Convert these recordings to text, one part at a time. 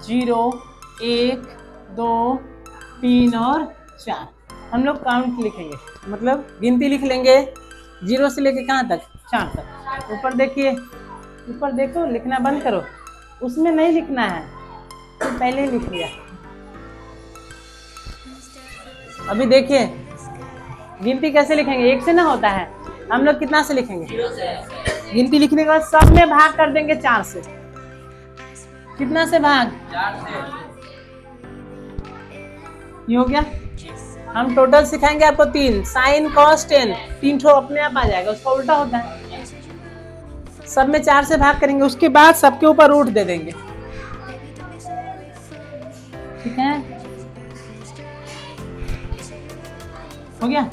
0, 1, 2, 3 और 4। हम लोग काउंट लिखेंगे, मतलब गिनती लिख लेंगे 0 से लेके कहाँ तक, 4 तक। ऊपर देखिए, ऊपर देखो, लिखना बंद करो, उसमें नहीं लिखना है, तो पहले ही लिख लिया। अभी देखिए गिनती कैसे लिखेंगे, 1 से ना होता है, हम लोग कितना से लिखेंगे, 0 से। गिनती लिखने के बाद सब में भाग कर देंगे 4 से। कितना से भाग, 4 से। ये हो गया। हम टोटल सिखाएंगे आपको 3, साइन कॉस टेन, 3 ठो अपने आप आ जाएगा, उसका उल्टा होता है। सब में 4 से भाग करेंगे, उसके बाद सबके ऊपर रूट दे देंगे, ठीक है। हो गया।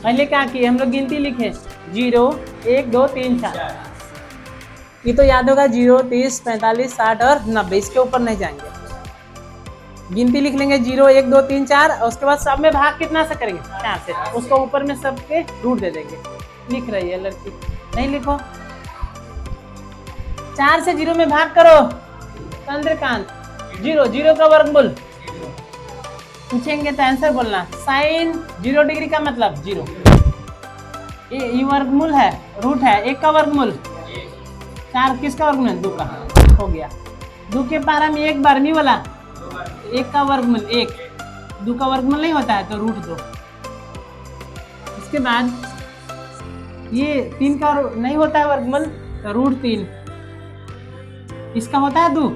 पहले क्या किए हम लोग, गिनती लिखे 0, 1, 2, 3, 4। ये तो याद होगा 0, 30, 45, 60 और 90, इसके ऊपर नहीं जाएंगे। गिनती लिख लेंगे 0, 1, 2, 3, 4, और उसके बाद सब में भाग कितना से करेंगे, 4 से, उसको ऊपर में सबके रूट दे देंगे। लिख रही है लड़की, नहीं लिखो। 4 से 0 में भाग करो चंद्रकांत। 0 का वर्गमूल पूछेंगे तो आंसर बोलना। साइन 0 डिग्री का मतलब 0, ये वर्गमूल है, रूट है, 1 का वर्गमूल 4, किसका वर्गमूल, 2 का। हो गया। 2 के पारा में 1 बार नहीं बोला, 1 का वर्गमूल 1, 2 का वर्गमूल नहीं होता है तो रूट 2। इसके बाद ये 3 का नहीं होता है वर्गमूल तो रूट 3, इसका होता है 2,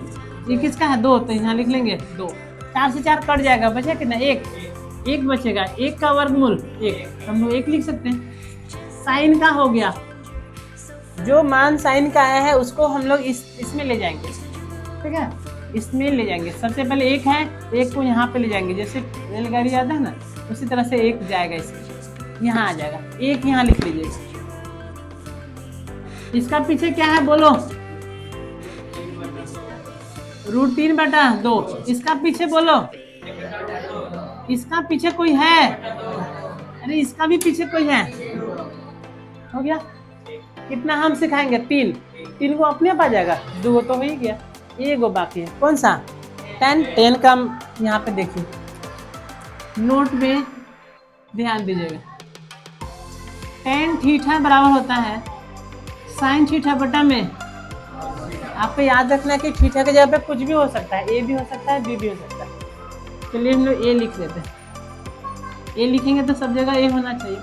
ये किसका है 2, तो यहाँ लिख लेंगे 2। 4 से 4 कट जाएगा, बचा कितना, 1 बचेगा, 1 का वर्गमूल 1, हम लोग 1 लिख सकते हैं। साइन का हो गया, जो मान साइन का आया है उसको हम लोग इसमें ले जाएंगे, ठीक है, इसमें ले जाएंगे। सबसे पहले 1 है, 1 को यहाँ पे ले जाएंगे, जैसे रेलगाड़ी आता है ना, उसी तरह से 1 जाएगा, इसमें यहाँ आ जाएगा, 1 यहाँ लिख लीजिए। इसका पीछे क्या है बोलो, रूट 3/2। इसका पीछे बोलो, इसका पीछे कोई है, अरे इसका भी पीछे कोई है। हो गया। कितना हम सिखाएंगे, 3 को अपने आप आ जाएगा, 2 तो हो ही गया, 1 बाकी है, कौन सा, 10 का। यहाँ पे देखिए नोट में ध्यान दीजिएगा, tan थीटा बराबर होता है साइन थीटा बटा में। आपको याद रखना है कि थीटा के जगह पे कुछ भी हो सकता है, ए भी हो सकता है, बी भी हो सकता है। चलिए हम लोग ए लिख लेते हैं, ए लिखेंगे तो सब जगह ए होना चाहिए।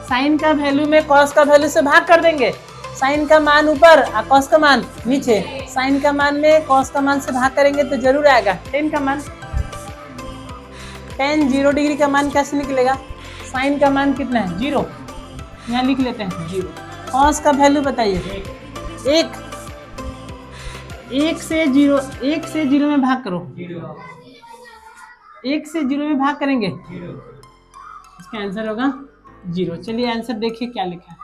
साइन का वैल्यू में कॉस का वैल्यू से भाग कर देंगे, साइन का मान ऊपर और कॉस का मान नीचे। साइन का मान में कॉस का मान से भाग करेंगे तो जरूर आएगा tan का मान। tan 0 डिग्री का मान कैसे निकलेगा, साइन का मान कितना है 0, यहाँ लिख लेते हैं 0। कॉस का वैल्यू बताइए 1, 1 से 0 में भाग करो, 1 से 0 में भाग करेंगे, इसका आंसर होगा 0। चलिए आंसर देखिए क्या लिखा है,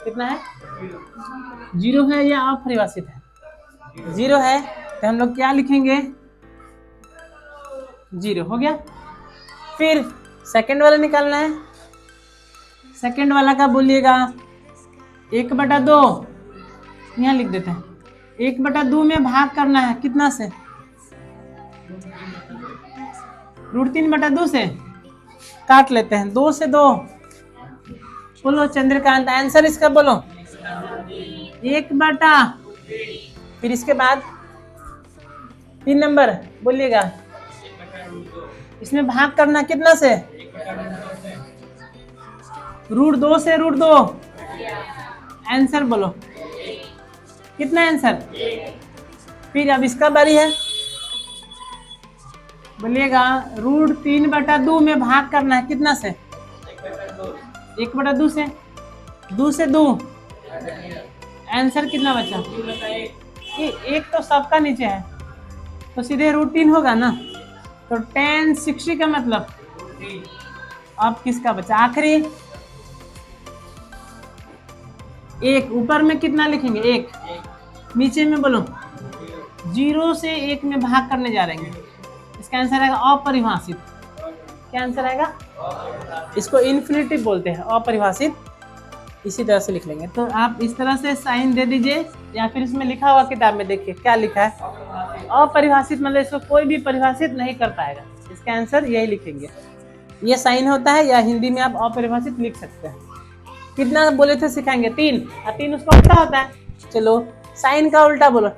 कितना है 0 है या अपरिभाषित है, 0 है तो हम लोग क्या लिखेंगे 0। हो गया। फिर सेकंड वाला निकालना है, सेकंड वाला का बोलिएगा 1/2, यहाँ लिख देते हैं, 1/2 में भाग करना है कितना से, रूट 3/2 से, काट लेते हैं 2 से 2। बोलो चंद्रकांत आंसर इसका बोलो 1/, फिर इसके बाद 3 नंबर बोलिएगा, इसमें भाग करना कितना से, रूट 2 से, रूट 2। आंसर बोलो कितना आंसर, फिर अब इसका बारी है, बोलिएगा रूट 3/2 में भाग करना है कितना से, 1/2 से, 2 से 2। आंसर कितना बचा, ये 1 तो सबका नीचे है तो सीधे रूट 3 होगा ना, तो tan 60 का मतलब। अब किसका बचा आखिरी, 1 ऊपर में कितना लिखेंगे 1, नीचे में बोलो 0 से 1 में भाग करने जा रहे हैं, इसका आंसर आएगा अपरिभाषित। क्या आंसर आएगा, इसको इन्फिनिटिव बोलते हैं, अपरिभाषित। इसी तरह से लिख लेंगे, तो आप इस तरह से साइन दे दीजिए या फिर इसमें लिखा हुआ किताब में देखिए क्या लिखा है, अपरिभाषित मतलब इसको कोई भी परिभाषित नहीं कर पाएगा। इसका आंसर यही लिखेंगे। ये साइन होता है, या हिंदी में आप अपरिभाषित लिख सकते हैं। कितना बोले थे सिखाएंगे? 3, और 3 उसका उल्टा होता है। चलो साइन का उल्टा बोलो।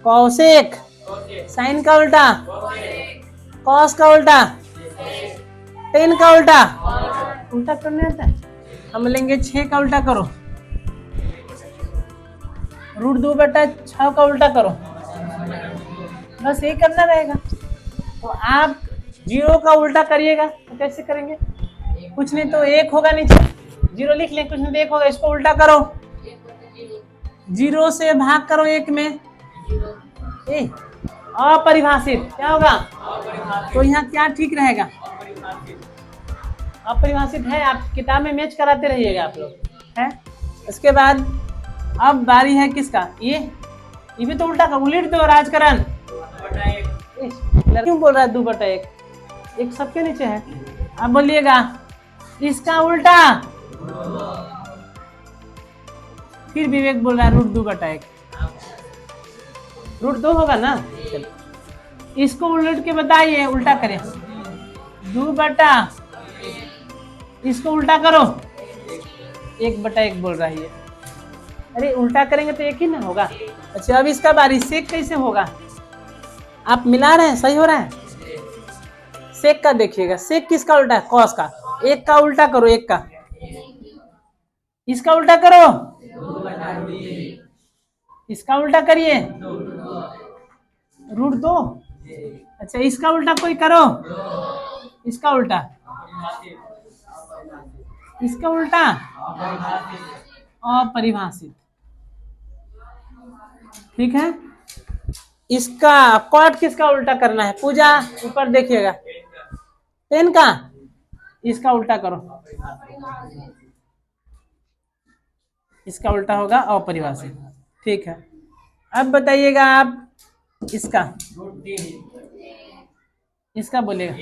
कौसेक। साइन का उल्टा। कॉस का उल्टा। टेन का उल्टा। उल्टा करने आता है? हम लेंगे 6 का उल्टा करो। √2/6 का उल्टा करो। बस यही करना रहेगा। तो आप 0 का उल्टा करिएगा तो कैसे करेंगे? कुछ नहीं तो 1 होगा, नीचे 0 लिख लें, कुछ नहीं तो 1 होगा। इसको उल्टा करो, 0 से भाग करो 1 में। अपरिभाषित क्या होगा? तो यहाँ क्या ठीक रहेगा? अपरिभाषित है। आप किताब में मैच कराते रहिएगा आप लोग है। इसके बाद अब बारी है किसका? ये भी तो उल्टा का उलट दो राजकरण। क्यों बोल रहा है 2/1? एक सबके नीचे है। अब बोलिएगा इसका उल्टा। फिर विवेक बोल रहा है √2/1। √2 होगा ना? चलो इसको उलट के बताइए, उल्टा करें। 2/, इसको उल्टा करो। 1/1 बोल रहा है ये। अरे उल्टा करेंगे तो एक ही ना होगा। अच्छा अब इसका बारी। सेक कैसे होगा? आप मिला रहे हैं, सही हो रहा है? सेक का देखिएगा। सेक किसका उल्टा है? कॉस का। 1 का उल्टा करो, 1 का। इसका उल्टा करो, इसका उल्टा करिए। √2। अच्छा इसका उल्टा कोई करो, इसका उल्टा, इसका उल्टा अपरिभाषित। ठीक है। इसका कॉट किसका उल्टा करना है? पूजा ऊपर देखिएगा। 10 का, इसका उल्टा करो। इसका उल्टा होगा अपरिभाषित। ठीक है। अब बताइएगा आप इसका बोलिएगा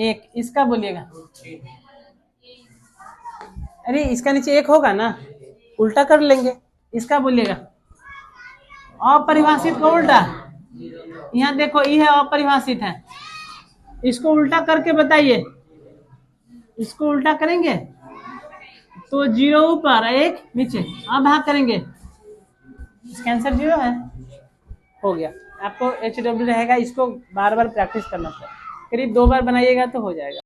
1, इसका बोलिएगा। अरे इसका नीचे 1 होगा ना, उल्टा कर लेंगे। इसका बोलिएगा अपरिभाषित का उल्टा। यहाँ देखो ये है अपरिभाषित है, इसको उल्टा करके बताइए। इसको उल्टा करेंगे तो 0 ऊपर 1 नीचे। अब भाग करेंगे, इसका आंसर 0 है। हो गया। आपको HW रहेगा, इसको बार बार प्रैक्टिस करना पड़ेगा। करीब 2 बार बनाइएगा तो हो जाएगा।